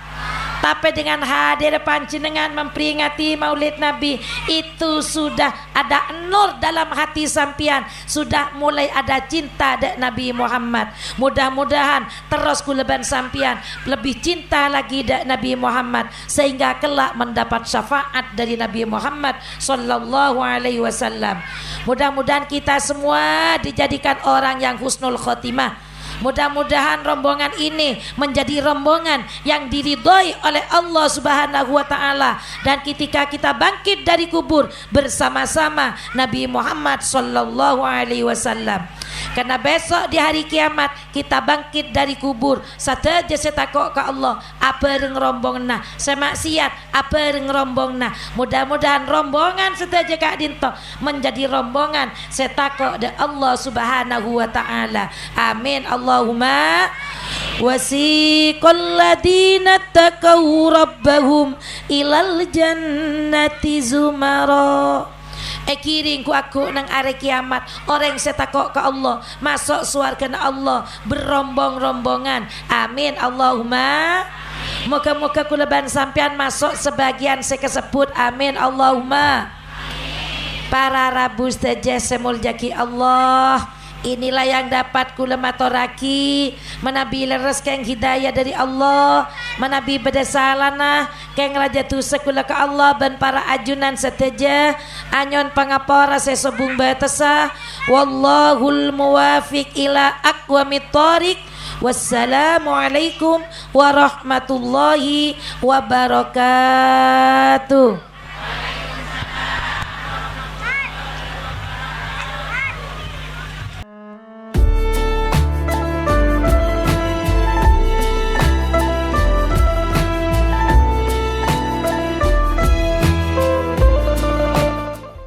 Tapi dengan hadir panjenengan memperingati Maulid Nabi, itu sudah ada nur dalam hati sampian, sudah mulai ada cinta dek Nabi Muhammad. Mudah-mudahan terus kuleban sampian lebih cinta lagi dek Nabi Muhammad, sehingga kelak mendapat syafaat dari Nabi Muhammad sallallahu alaihi wasallam. Mudah-mudahan kita semua dijadikan orang yang husnul khotimah. Mudah-mudahan rombongan ini menjadi rombongan yang diridhoi oleh Allah Subhanahu wa taala, dan ketika kita bangkit dari kubur bersama-sama Nabi Muhammad sallallahu alaihi wasallam. Karena besok di hari kiamat kita bangkit dari kubur sateja setakok ke Allah apa reng rombongna semaksiat apa reng rombongna. Mudah-mudahan rombongan sateja Kak Dinto menjadi rombongan setakok de Allah Subhanahu wa taala. Amin Allahumma. Wasiqal ladina taqaw rabbahum ilal jannati zumara. Kiring ku aku nang are kiamat orang setakok ke Allah masuk surga Allah berombong-rombongan. Amin Allahumma. Moga-moga kuleban sampean masuk sebagian sekesebut. Amin Allahumma. Para rabu saja semuljaki Allah, inilah yang dapat kula maturaki menabi leres keng hidayah dari Allah, menabi bedesalana keng raja tu sekula ke Allah dan para ajunan seteja anyon pangapora sesobung batasa. Wallahul muwafiq ila aqwamit thoriq. Wassalamualaikum warahmatullahi wabarakatuh.